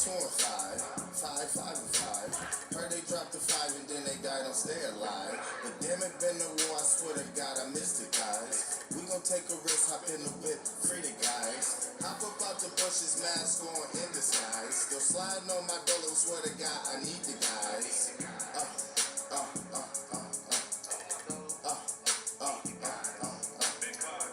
2 and 5, 5, 5 and 5. Heard they dropped the 5 and then they died and stay alive. But damn it, been the war, I swear to God, I missed it, guys. We gon' take a risk, hop in the whip, free the guys. Hop up out the bushes, mask on in disguise. Still sliding on my dollar, swear to God, I need the guys.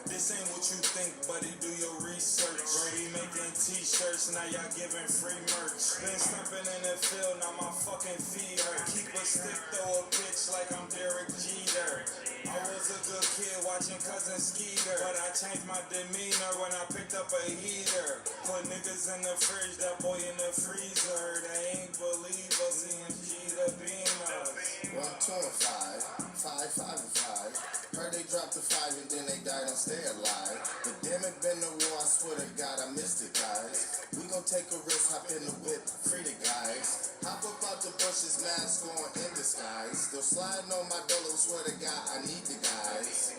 This ain't what you think, buddy, do your research. Brady making t-shirts, now y'all giving free merch. Been stumping in the field, now my fucking feet hurt. Keep a stick, throw a pitch like I'm Derek Jeter. I was a good kid watching cousin Skeeter, but I changed my demeanor when I picked up a heater. Put niggas in the fridge, that boy in the freezer. They ain't believe us, CMG the beamer. 1, 2 and 5, 5, 5 and 5. Heard they dropped the 5 and then they died and stay alive. But damn it, been the war, I swear to God, I missed it, guys. We gon' take a risk, hop in the whip, free the guys. Hop up out the bushes, mask on in disguise. Still sliding on my dollar, swear to God, I need the guys.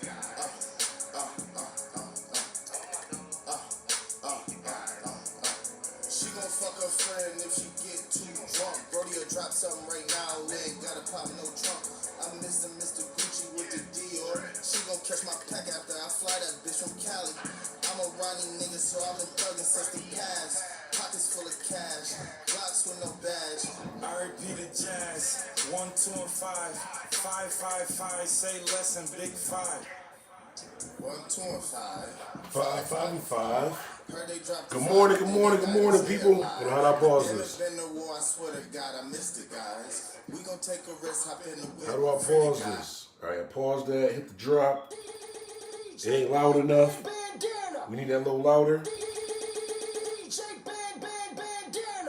She gon' fuck her friend if she get too drunk. Brody'll drop something right now, leg gotta pop no trunk. I'm Mr. Gucci with the Dior. She gon' catch my pack after I fly that bitch from Cali. I'm a Ronnie nigga, so I've been thugging since the past. Pockets full of cash, blocks with no badge. I repeated jazz, 1, 2 and 5, 5, 5, 5, say less than big 5. 1, 2 and 5, 5, 5 and 5. Heard they dropped the Good 5 morning, and good then morning, they good died morning, and stay people. alive. How do I pause Damn this? it, been the war, I swear to God, I missed it, guys. We gon' take a risk, hop in the whip. How do I free the pause guys. this? All right, pause that, hit the drop. It ain't loud enough. We need that a little louder.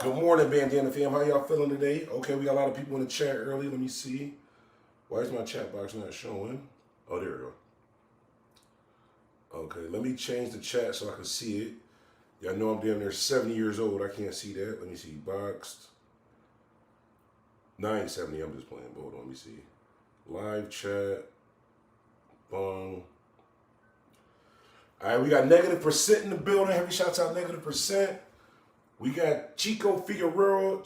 Good morning, Bandana fam. How y'all feeling today? Okay, we got a lot of people in the chat early. Let me see. Why is my chat box not showing? Oh, there we go. Okay, let me change the chat so I can see it. Y'all know I'm damn near 70 years old. I can't see that. Let me see. Boxed. 970. I'm just playing. Hold on. Let me see. Live chat. Bong. All right, we got -% in the building. Heavy shouts out -%. We got Chico Figueroa.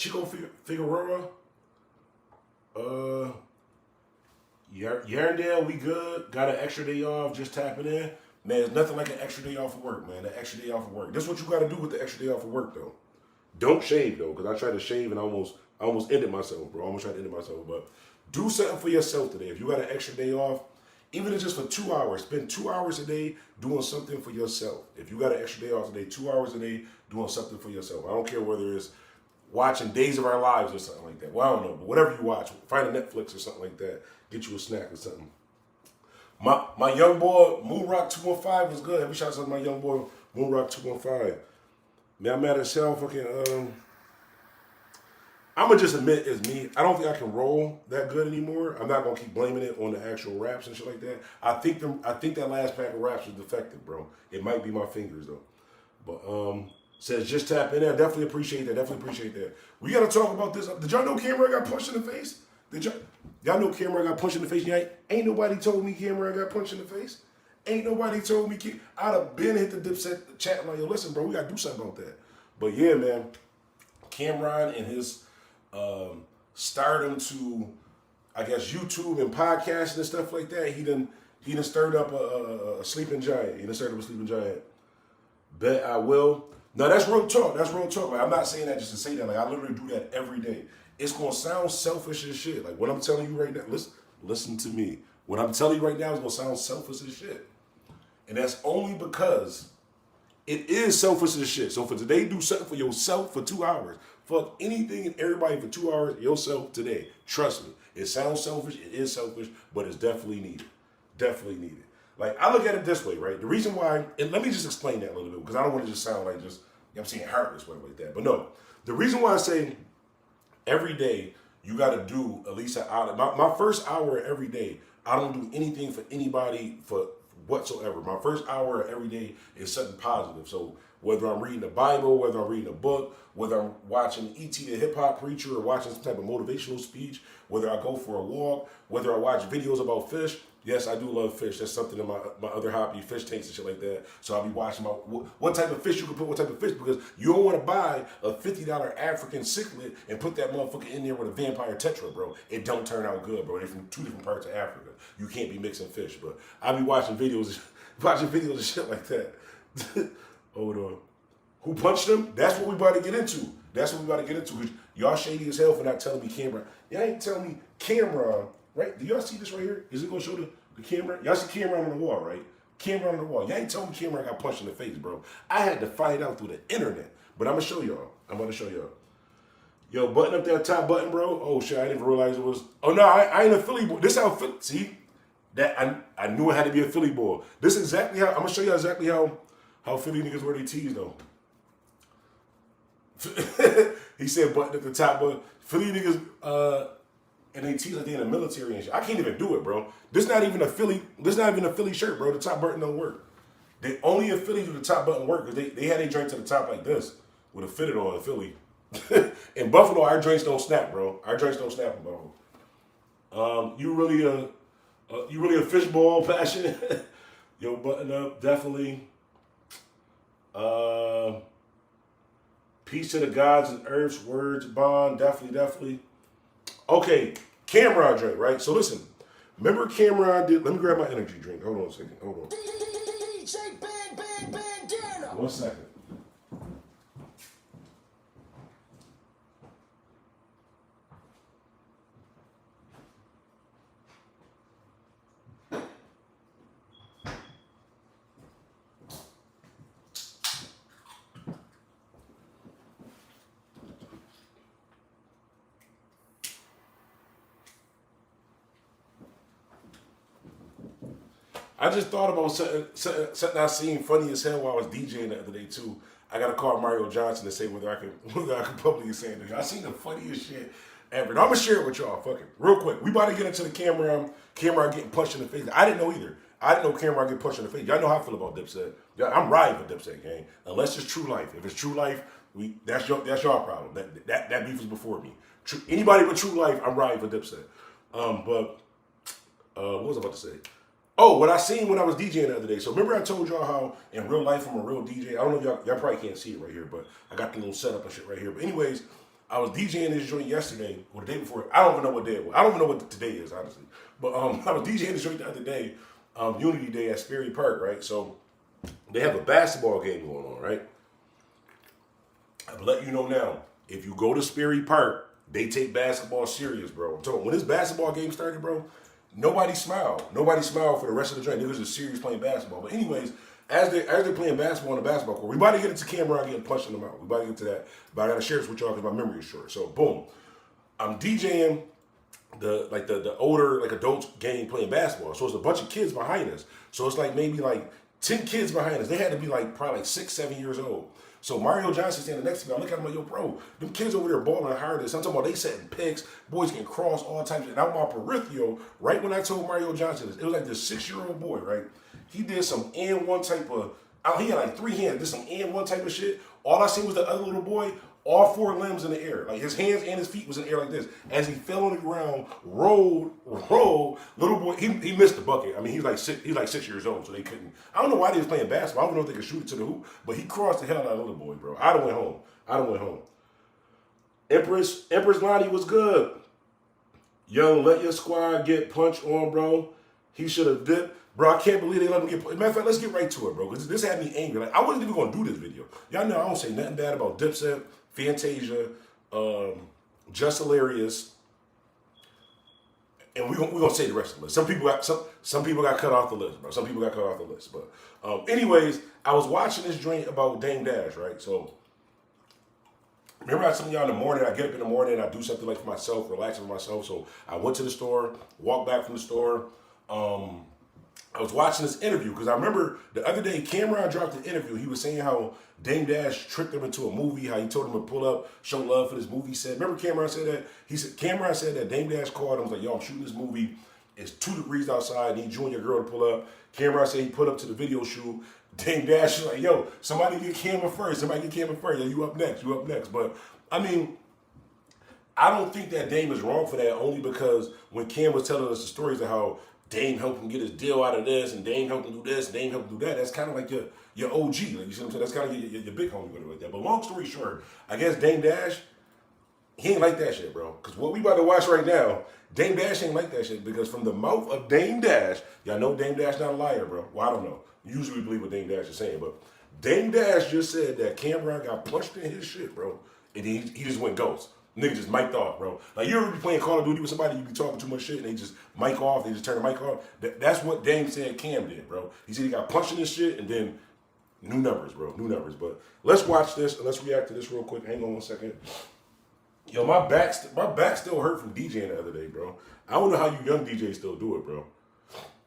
Yarndale, we good. Got an extra day off. Just tapping in. Man, there's nothing like an extra day off of work, man. An extra day off of work. This is what you got to do with the extra day off of work, though. Don't shave, though, because I tried to shave and I almost ended myself, bro. I almost tried to end myself. But do something for yourself today. If you got an extra day off, even if it's just for 2 hours, spend 2 hours a day doing something for yourself. If you got an extra day off today, 2 hours a day doing something for yourself. I don't care whether it's watching Days of Our Lives or something like that. Well, I don't know, but whatever you watch, find a Netflix or something like that. Get you a snack or something. My young boy, Moonrock 215 was good. Every shout out to my young boy, Moonrock 215. Man, I'm mad as hell. Fucking, I'm going to just admit it's me. I don't think I can roll that good anymore. I'm not going to keep blaming it on the actual raps and shit like that. I think that last pack of raps was defective, bro. It might be my fingers, though. But, says just tap in there. Definitely appreciate that. We got to talk about this. Did y'all know Cameron got punched in the face? Y'all know Cameron got punched in the face? Ain't nobody told me Cameron got punched in the face. Ain't nobody told me. I'd have been hit the Dipset chat like, yo, listen, bro, we got to do something about that. But yeah, man, Cameron and his stardom to, I guess, YouTube and podcasting and stuff like that, he done stirred up a sleeping giant. Bet I will. No, that's real talk. Like, I'm not saying that just to say that. Like, I literally do that every day. It's going to sound selfish as shit. Like, what I'm telling you right now, listen to me. What I'm telling you right now is going to sound selfish as shit. And that's only because it is selfish as shit. So for today, do something for yourself for 2 hours. Fuck anything and everybody for 2 hours, yourself today. Trust me. It sounds selfish. It is selfish, but it's definitely needed. Like, I look at it this way, right? The reason why, and let me just explain that a little bit, because I don't want to just sound like just, you know what I'm saying, heartless, whatever like that. But no, the reason why I say every day you got to do at least an hour. My first hour every day, I don't do anything for anybody for whatsoever. My first hour every day is something positive. So whether I'm reading the Bible, whether I'm reading a book, whether I'm watching E.T. the Hip Hop Preacher or watching some type of motivational speech, whether I go for a walk, whether I watch videos about fish, Yes, I do love fish. That's something in my other hobby, fish tanks and shit like that. So I'll be watching what type of fish you can put, what type of fish, because you don't want to buy a $50 African cichlid and put that motherfucker in there with a vampire tetra, bro. It don't turn out good, bro. They're from 2 different parts of Africa. You can't be mixing fish, but I'll be watching videos, and shit like that. Hold on. Who punched him? That's what we about to get into. That's what we about to get into. Y'all shady as hell for not telling me CAMRON. Y'all ain't telling me CAMRON. Right? Do y'all see this right here? Is it gonna show the camera? Y'all see CAMRON on the wall, right? CAMRON on the wall. Y'all ain't telling me CAMRON got punched in the face, bro. I had to find out through the internet. But I'm gonna show y'all. I'm about to show y'all. Yo, button up that top button, bro. Oh shit, I didn't even realize it was. Oh no, I ain't a Philly boy. This how Philly. See, that I knew it had to be a Philly boy. This is exactly how I'm gonna show you exactly how Philly niggas wear their tees though. He said button at the top, but Philly niggas and they tease like they in the military and shit. I can't even do it, bro. This not even a Philly shirt, bro. The top button don't work. They only in Philly do the top button work because they had a drink to the top like this with a fitted on in Philly. In Buffalo, our drinks don't snap, bro. Our drinks don't snap in Buffalo. You really a fishbowl passion? Yo, button up, definitely. Peace to the gods and earth's words bond, definitely. Okay, CAMRON drink, right? So listen, remember CAMRON did, let me grab my energy drink. Hold on a second, hold on. DJ Bandana. 1 second. I just thought about something I seen funny as hell while I was DJing the other day too. I gotta call Mario Johnson to say whether I can publicly say it. I seen the funniest shit ever. And I'm gonna share it with y'all. Fuck it, real quick. We about to get into the CAMRON getting punched in the face. I didn't know either. I didn't know CAMRON get punched in the face. Y'all know how I feel about Dipset. I'm riding for Dipset, gang. Unless it's True Life. If it's True Life, that's your problem. That beef was before me. Anybody but True Life, I'm riding for Dipset. But what was I about to say? Oh, what I seen when I was DJing the other day. So remember I told y'all how in real life I'm a real DJ. I don't know if y'all probably can't see it right here, but I got the little setup and shit right here. But anyways, I was DJing this joint yesterday or the day before. I don't even know what day it was. I don't even know what today is, honestly. But I was DJing this joint the other day, Unity Day at Sperry Park, right? So they have a basketball game going on, right? I'll let you know now. If you go to Sperry Park, they take basketball serious, bro. I'm talking, when this basketball game started, bro, nobody smiled. Nobody smiled for the rest of the joint. Niggas are serious playing basketball. But anyways, as they're playing basketball on the basketball court, we about to get into CAMRON getting punched in the mouth. We about to get to that. But I gotta share this with y'all because my memory is short. So boom, I'm DJing the older adults game playing basketball. So it's a bunch of kids behind us. So it's like maybe 10 kids behind us. They had to be probably 6, 7 years old. So Mario Johnson standing next to me. I look at him like, yo, bro, them kids over there balling hard as I'm talking about they setting picks, boys getting cross, all types of shit. And I'm on peripheral right when I told Mario Johnson this. It was like this 6-year-old boy, right? He did some N1 type of, he had 3 hands, did some N1 type of shit. All I seen was the other little boy, all 4 limbs in the air. Like his hands and his feet was in the air like this. As he fell on the ground, rolled, little boy, he missed the bucket. I mean, he's like 6 years old, so they couldn't. I don't know why they was playing basketball. I don't know if they could shoot it to the hoop, but he crossed the hell out of little boy, bro. I done went home. Empress Lonnie was good. Yo, let your squad get punched on, bro. He should have dipped. Bro, I can't believe they let him get punched. Matter of fact, let's get right to it, bro, because this had me angry. Like, I wasn't even going to do this video. Y'all know I don't say nothing bad about Dipset, Fantasia, Just Hilarious, and we're gonna say the rest of the list. Some people got cut off the list, bro. Some people got cut off the list. But anyways, I was watching this joint about Dame Dash, right? So remember I was telling y'all in the morning, I get up in the morning and I do something like for myself, relaxing for myself. So I went to the store, walked back from the store. I was watching this interview because I remember the other day CAMRON dropped an interview. He was saying how Dame Dash tricked him into a movie, how he told him to pull up, show love for this movie set. Remember CAMRON said that? CAMRON said that Dame Dash called him, was like, yo, I'm shooting this movie. It's 2 degrees outside. Need you and your girl to pull up. CAMRON said he put up to the video shoot. Dame Dash was like, yo, somebody get camera first. Yo, you up next. But, I mean, I don't think that Dame is wrong for that only because when Cam was telling us the stories of how Dame helped him get his deal out of this, and Dame helped him do this, and Dame helped him do that. That's kind of like your OG. Like, you see what I'm saying? That's kind of your big homie, whatever like that. But long story short, I guess Dame Dash, he ain't like that shit, bro. Because what we about to watch right now, Dame Dash ain't like that shit. Because from the mouth of Dame Dash, y'all know Dame Dash not a liar, bro. Well, I don't know. Usually we believe what Dame Dash is saying, but Dame Dash just said that CAMRON got punched in his shit, bro. And he just went ghost. Nigga just mic'd off, bro. Like, you ever be playing Call of Duty with somebody, you be talking too much shit, and they just mic off, they just turn the mic off? That's what Dame said Cam did, bro. He said he got punched in his shit, and then new numbers, bro. New numbers. But let's watch this, and let's react to this real quick. Hang on 1 second. Yo, my back still hurt from DJing the other day, bro. I don't know how you young DJs still do it, bro.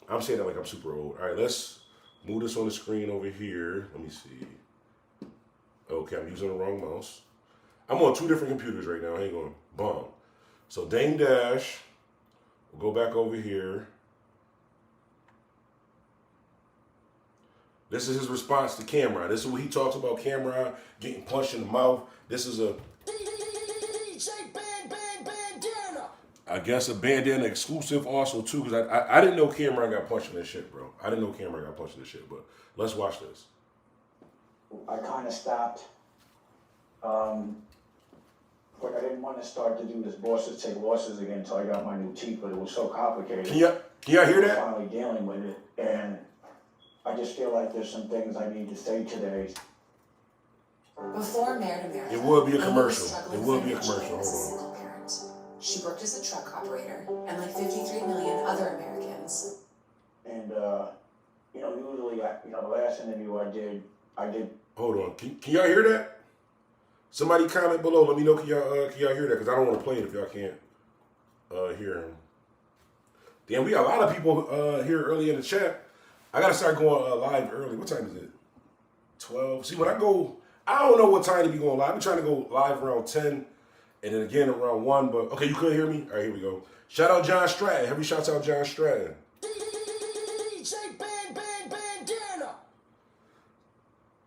I'm saying that like I'm super old. All right, let's move this on the screen over here. Let me see. Okay, I'm using the wrong mouse. I'm on 2 different computers right now. Hang on. Boom. So Dame Dash, we'll go back over here. This is his response to CAMRON. This is what he talks about CAMRON getting punched in the mouth. This is I guess a bandana exclusive also too, because I didn't know CAMRON got punched in this shit, bro. I didn't know CAMRON got punched in this shit, but let's watch this. I kind of stopped. But I didn't want to start to do this bosses take losses again until I got my new teeth, but it was so complicated. Can y'all hear that? I'm finally dealing with it, and I just feel like there's some things I need to say today. Before Married America, It will be a commercial. Amy was It will be a struggling commercial. financially as a Hold single parent. She worked as a truck operator, and like 53 million other Americans. And usually, the last interview I did. Hold on. Can y'all hear that? Somebody comment below. Let me know. Can y'all hear that? Because I don't want to play it if y'all can't hear him. Damn, we got a lot of people here early in the chat. I gotta start going live early. What time is it? 12. See, when I go, I don't know what time to be going live. I'm trying to go live around 10, and then again around 1. But okay, you couldn't hear me. All right, here we go. Shout out John Stratton. Heavy shouts out John Stratton.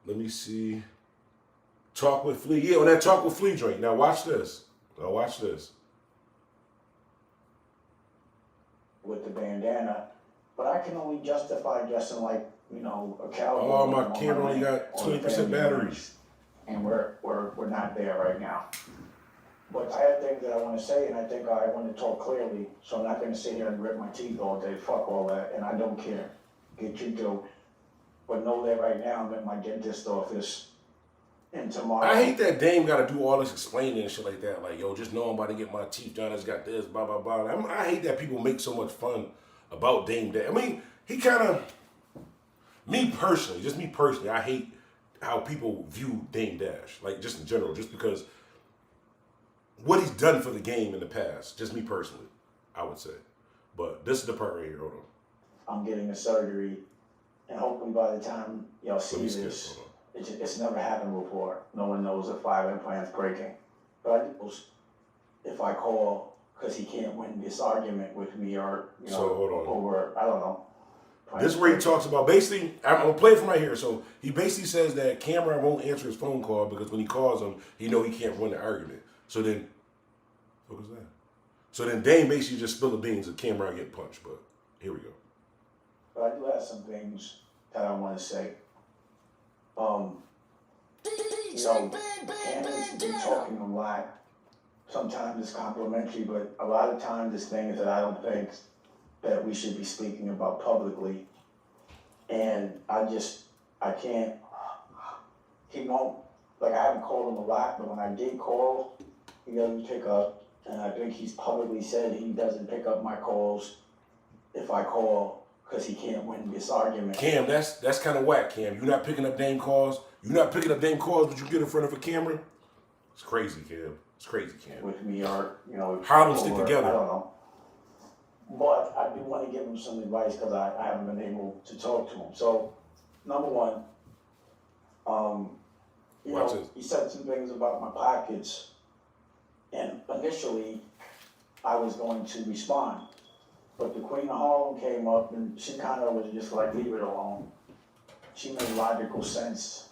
Let me see. Talk with Flea. Yeah, on that Talk with Flea joint. Now watch this. With the bandana, but I can only justify dressing like a cowboy. Oh, my camera only got 20% batteries, and we're not there right now. But I have things that I want to say, and I think I want to talk clearly. So I'm not going to sit here and rip my teeth all day. Fuck all that, and I don't care. Get your dope. But know that right now I'm at my dentist office. And tomorrow, I hate that Dame got to do all this explaining and shit like that. Like, yo, just know I'm about to get my teeth done. I just got this, blah, blah, blah. I hate that people make so much fun about Dame Dash. I mean, he kind of, me personally, I hate how people view Dame Dash. Like, just in general, just because what he's done for the game in the past. Just me personally, I would say. But this is the part right here. Hold on. I'm getting a surgery, and hopefully by the time y'all see this, it's never happened before. No one knows if 5 implants breaking. But I know if I call, because he can't win this argument with me, or so, hold on. over, I don't know. This is where he talks about, basically, I'm going to play it from right here. So he basically says that CAMRON won't answer his phone call because when he calls him, he know he can't win the argument. So then, what was that? So then Dame basically just spilled the beans of CAMRON getting punched. But here we go. But I do have some things that I want to say. Cameron's been talking a lot. Sometimes it's complimentary, but a lot of times it's things that I don't think that we should be speaking about publicly. And I can't, he won't, like I haven't called him a lot, but when I did call, he doesn't pick up. And I think he's publicly said he doesn't pick up my calls if I call because he can't win this argument. Cam, that's kind of whack, Cam. You're not picking up Dame calls. You're not picking up Dame calls, but you get in front of a camera. It's crazy, Cam. It's crazy, Cam. With me, or Harlem stick together. I don't know. But I do want to give him some advice because I haven't been able to talk to him. So, number one, he said some things about my pockets, and initially, I was going to respond, but the Queen of Harlem came up, and she kind of was just like, leave it alone. She made logical sense,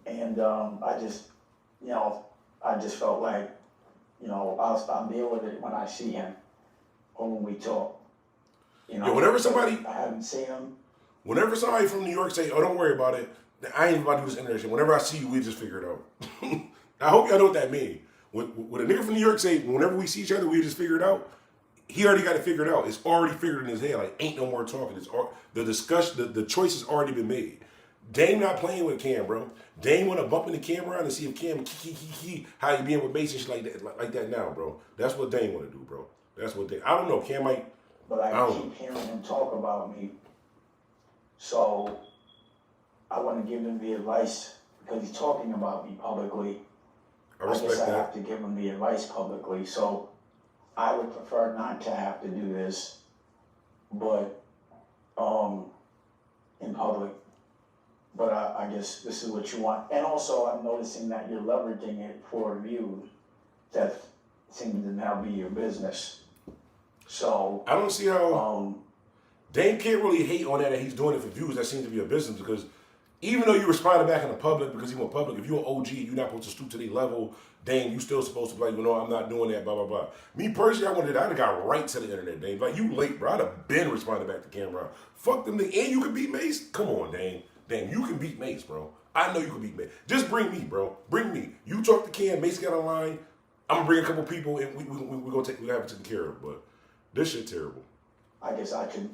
and I just felt like, I'll deal with it when I see him or when we talk. You know, Yeah, whenever somebody I haven't seen him. Whenever somebody from New York say, "Oh, don't worry about it," I ain't about to do this internet shit. Whenever I see you, we just figure it out. I hope y'all know what that means. When a nigga from New York say, "Whenever we see each other, we just figure it out," he already got it figured out. It's already figured in his head. Like, ain't no more talking. The discussion, the choice has already been made. Dame not playing with Cam, bro. Dame want to bump into Cam around and see if Cam how you being with Mason shit like that now, bro. That's what Dame want to do, bro. That's what Dame. I don't know. Cam might. But I keep hearing him talk about me. So I want to give him the advice because he's talking about me publicly. I respect guess I that. have to give him the advice publicly. So I would prefer not to have to do this, but in public. But I guess this is what you want. And also, I'm noticing that you're leveraging it for views that seem to now be your business. So I don't see how Dame can't really hate on that he's doing it for views. That seems to be a business because even though you responded back in the public because he went public, if you're an OG, you're not supposed to stoop to their level. Dame, you still supposed to be like, I'm not doing that, blah, blah, blah. Me personally, I'd have got right to the internet, Dame. Like, you late, bro. I'd have been responding back to CAMRON. Fuck them niggas. And you can beat Mace? Come on, Dame. Dame, you can beat Mace, bro. I know you can beat Mace. Just bring me, bro. Bring me. You talk to Cam, Mace got online. I'm gonna bring a couple people and we have it taken care of. But this shit terrible. I guess I could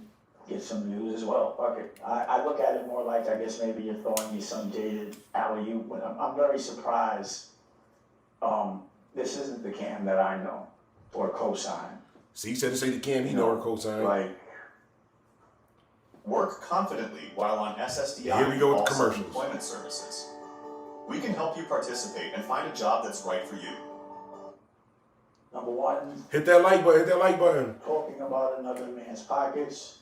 get some news as well. Fuck it. I look at it more like I guess maybe you're throwing me some jaded alley-oop, but I'm very surprised. This isn't the Cam that I know or cosign. See, he said this ain't the Cam he know or cosign. Like, work confidently while on SSDI Here we go with the and all commercials. employment services. We can help you participate and find a job that's right for you. number one, Hit that like button. Hit that like button. talking about another man's pockets.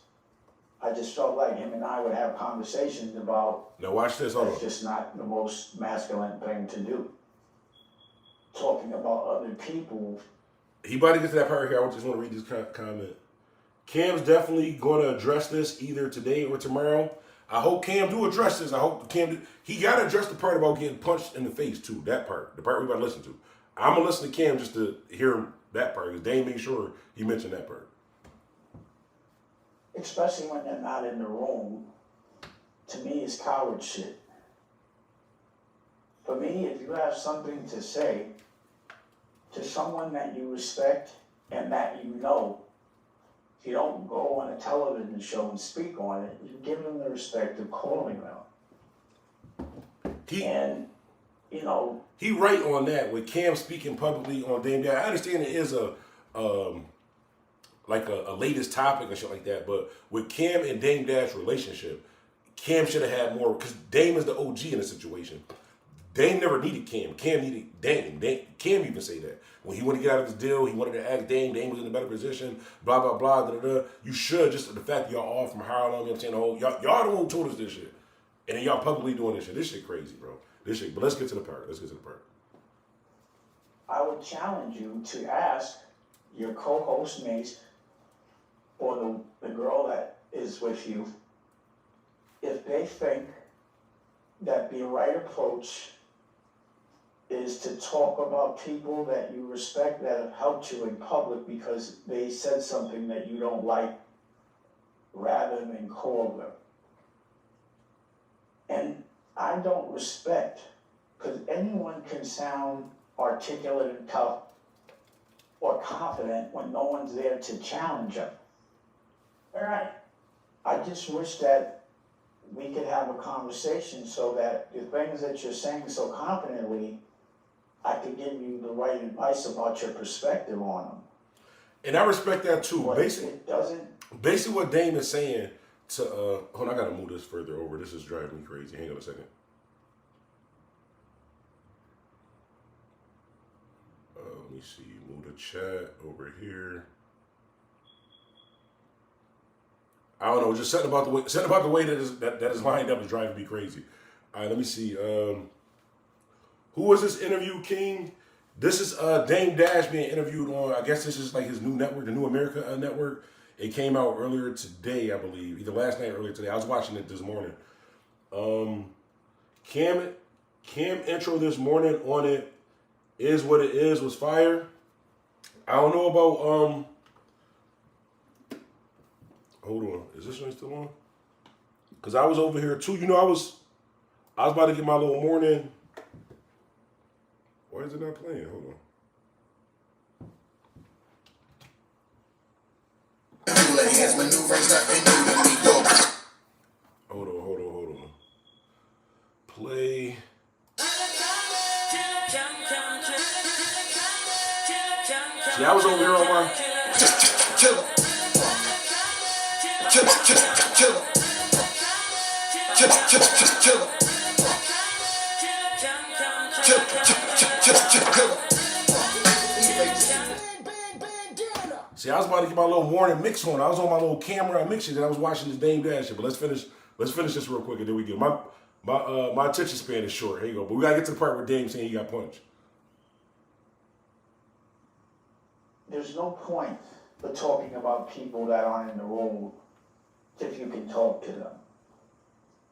I just felt like him and I would have conversations about Now watch this. Hold it's on. just not the most masculine thing to do. Talking about other people. He about to get to that part here. I just want to read this comment. Cam's definitely going to address this either today or tomorrow. I hope Cam do address this. I hope Cam do. He got to address the part about getting punched in the face too. That part. The part we about to listen to. I'm going to listen to Cam just to hear that part. Because Dame made sure he mentioned that part. Especially when they're not in the room, to me it's coward shit. For me, if you have something to say to someone that you respect and that you know, you don't go on a television show and speak on it. You give them the respect of calling them. He right on that with Cam speaking publicly on Dame Dash. I understand it is a latest topic and shit like that, but with Cam and Dame Dash relationship, Cam should have had more because Dame is the OG in the situation. Dame never needed Cam. Cam needed Dame. Cam even say that. When he wanted to get out of this deal, he wanted to ask Dame. Dame was in a better position, blah, blah, blah, da, da, da. You should, just the fact that y'all all from Harlem, you know what I'm saying? Y'all the one who told us this shit. And then y'all publicly doing this shit. This shit crazy, bro. This shit. But let's get to the part. I would challenge you to ask your co-host mate or the girl that is with you if they think that the right approach is to talk about people that you respect that have helped you in public because they said something that you don't like rather than call them. And I don't respect, because anyone can sound articulate and tough or confident when no one's there to challenge them. All right. I just wish that we could have a conversation so that the things that you're saying so confidently, I could give you the right advice about your perspective on them. And I respect that too. But Basically what Dame is saying to, hold on, I gotta move this further over. This is driving me crazy. Hang on a second. Let me see, move the chat over here. I don't know, just something about the way that is lined up is driving me crazy. All right, let me see. Who was this interview, King? This is Dame Dash being interviewed on, I guess this is like his new network, the New America Network. It came out earlier today, I believe. Either last night or earlier today. I was watching it this morning. Cam intro this morning on it is what it is was fire. I don't know about Hold on. Is this one still on? Because I was over here too. You know, I was about to get my little morning. Why is it not playing? Hold on. Hold on. Play. See, I was over here on my. Killer. See, I was about to get my little morning mix on. I was on my little camera mix shit, and I was watching this Dame Dash shit. But let's finish this real quick, and then we get my attention span is short. Here you go. But we gotta get to the part where Dame saying he got punched. There's no point for talking about people that aren't in the room if you can talk to them.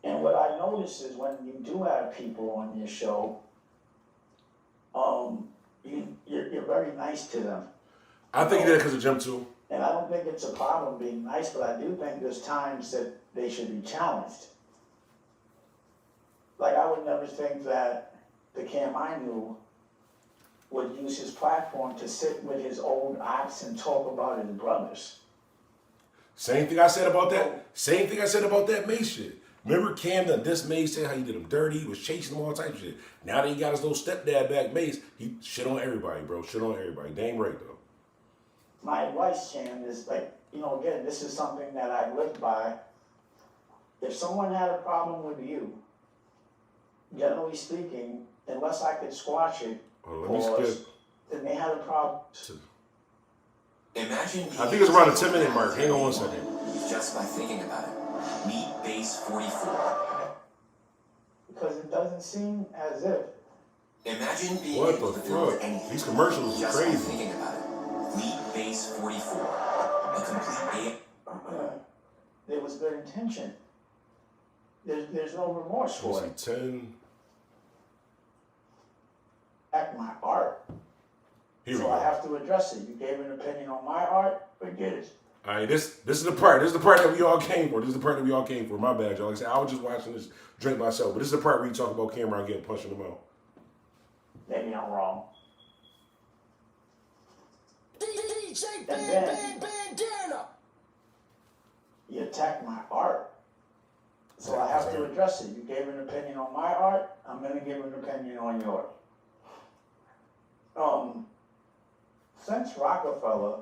And what I notice is when you do have people on your show, you're very nice to them. I think he did it because of Jim too. And I don't think it's a problem being nice, but I do think there's times that they should be challenged. Like, I would never think that the Cam I knew would use his platform to sit with his old ops and talk about his brothers. Same thing I said about that Mace shit. Remember Cam done this Mace, said how he did him dirty, he was chasing him all types of shit. Now that he got his little stepdad back Mace, he shit on everybody, bro. Shit on everybody. Damn right, though. My advice, Cam, is like, again, this is something that I lived by. If someone had a problem with you, generally speaking, unless I could squash it, then they had a problem. Imagine I think it's around the 10-minute mark. Hang on one second. Just by thinking about it. Meet Base 44. Because it doesn't seem as if. Imagine being What able the to build fuck? anything. These commercials are Just by crazy. thinking about it. Meet Base 44. A complete There was good intention. There's no remorse for it. 10. At my art. Here we So I go. have to address it. You gave an opinion on my art, forget it. All right, this is the part. This is the part that we all came for. My bad, y'all. Like I said, I was just watching this drink myself. But this is the part where you talk about CAMRON getting punched in the mouth. Maybe I'm wrong. DJ And then Bandana. you attacked my art. So I have to address it. You gave an opinion on my art, I'm gonna give an opinion on yours. Since Rockefeller,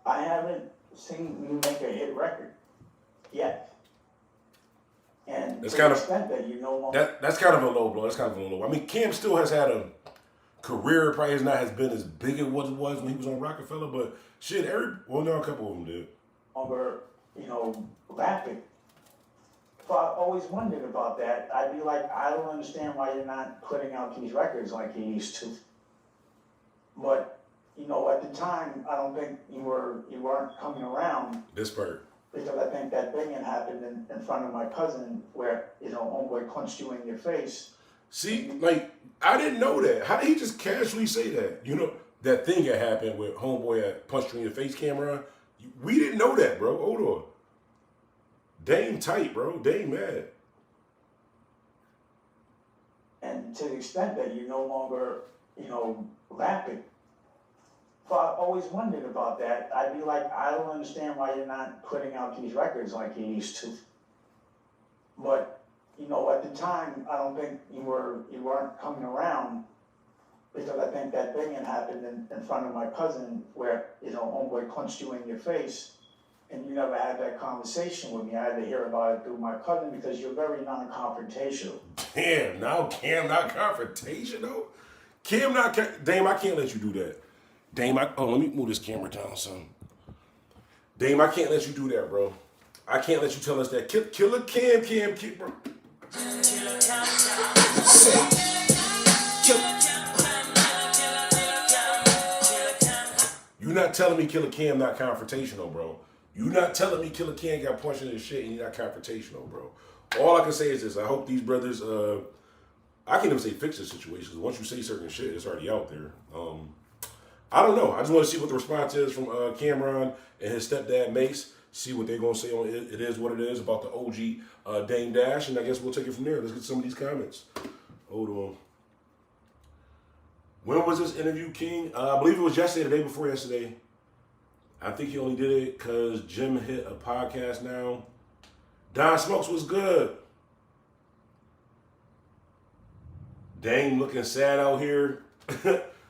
I haven't seen you make a hit record yet. And It's to kind the of- extent that you no longer That's kind of a low blow. I mean, Cam still has had a career, probably has been as big as what it was when he was on Rockefeller, but shit, a couple of them did. rapping. So I always wondered about that. I'd be like, I don't understand why you're not putting out these records like you used to. But, at the time, I don't think you weren't coming around. This part. Because I think that thing had happened in front of my cousin where, homeboy punched you in your face. See, like, I didn't know that. How did he just casually say that? That thing that happened with homeboy that punched you in your face, CAMRON. We didn't know that, bro. Hold on. Dame tight, bro. Dame mad. And to the extent that you're no longer, rapping. So I always wondered about that. I'd be like, I don't understand why you're not putting out these records like you used to. But, at the time, I don't think you weren't coming around because I think that thing had happened in front of my cousin where, homeboy punched you in your face and you never had that conversation with me. I had to hear about it through my cousin because you're very non-confrontational. Damn, now Cam not confrontational? Dame, I can't let you do that. Dame, let me move this camera down, son. Dame, I can't let you do that, bro. I can't let you tell us that. Killer Cam, bro. You not telling me Killer Cam not confrontational, bro. You not telling me Killer Cam got punched in his shit and he not confrontational, bro. All I can say is this. I hope these brothers, I can't even say fix the situation. Once you say certain shit, it's already out there. I don't know. I just want to see what the response is from CAMRON and his stepdad Mace. see what they're gonna say on it. It is what it is about the OG Dame Dash, and I guess we'll take it from there. Let's get some of these comments. Hold on. When was this interview, King? I believe it was yesterday, the day before yesterday. I think he only did it because Jim hit a podcast now. Don Smokes was good. Dame looking sad out here.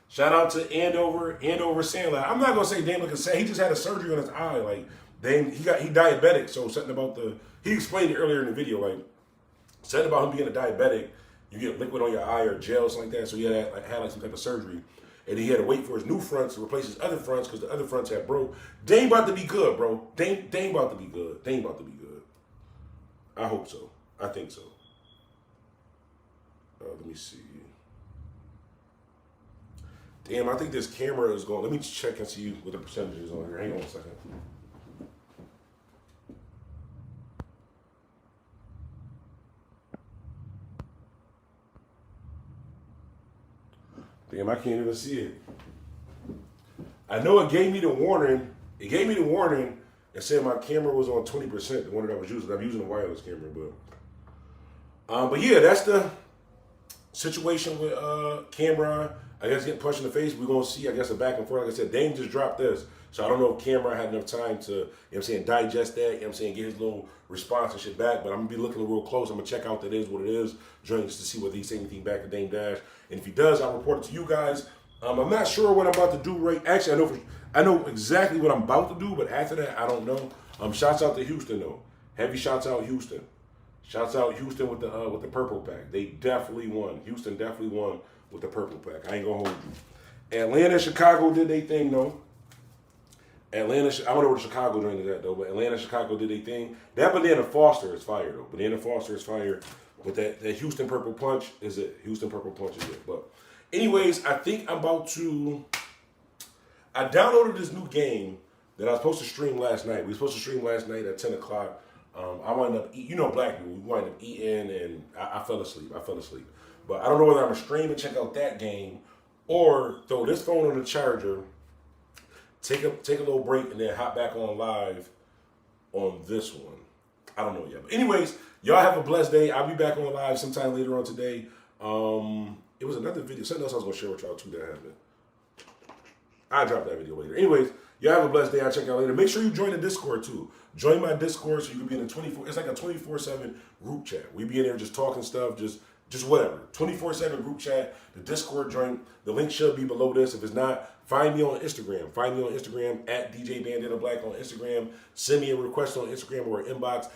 Shout out to Andover Sandler. I'm not gonna say Dame looking sad. He just had a surgery on his eye. Like Dame, he diabetic. So something about he explained it earlier in the video. Like something about him being a diabetic. You get liquid on your eye or gel, something like that. So he had some type of surgery, and he had to wait for his new fronts to replace his other fronts because the other fronts had broke. Dame about to be good, bro. Dame about to be good. Dame about to be good. I hope so. I think so. Let me see. Damn, I think this camera is going. Let me check and see what the percentage is on here. Hang on a second. Damn, I can't even see it. I know it gave me the warning. It gave me the warning and said my camera was on 20%. The one that I was using. I'm using a wireless camera, but yeah, that's the situation with CAMRON. I guess getting punched in the face. We're gonna see. I guess a back and forth. Like I said, Dame just dropped this, so I don't know if CAMRON had enough time to, you know what I'm saying, digest that. You know what I'm saying, get his little response and shit back. But I'm gonna be looking real close. I'm gonna check out that is what it is, joints to see whether he say anything back to Dame Dash. And if he does, I'll report it to you guys. I'm not sure what I'm about to do. Right? Actually, I know exactly what I'm about to do, but after that, I don't know. Shouts out to Houston though. Heavy shouts out Houston. Shouts out Houston with the purple pack. They definitely won. Houston definitely won with the purple pack. I ain't gonna hold you. Atlanta and Chicago did their thing though. I don't know where Chicago joined that though, but Atlanta and Chicago did their thing. That Banana Foster is fire though. Banana Foster is fire. But that Houston purple punch is it. Houston purple punch is it. But anyways, I think I'm about to. I downloaded this new game that I was supposed to stream last night. We were supposed to stream last night at 10 o'clock. I wound up eating, black people, we wind up eating and I fell asleep. But I don't know whether I'm going to stream and check out that game or throw this phone on the charger, take a little break, and then hop back on live on this one. I don't know yet. But anyways, y'all have a blessed day. I'll be back on live sometime later on today. It was another video. Something else I was going to share with y'all too that happened. I'll drop that video later. Anyways, y'all have a blessed day. I'll check y'all later. Make sure you join the Discord too. Join my Discord so you can be in a 24. It's like a 24/7 group chat. We be in there just talking stuff, just whatever. 24/7 group chat. The Discord join. The link should be below this. If it's not, find me on Instagram. Find me on Instagram at DJ Bandana Black on Instagram. Send me a request on Instagram or inbox.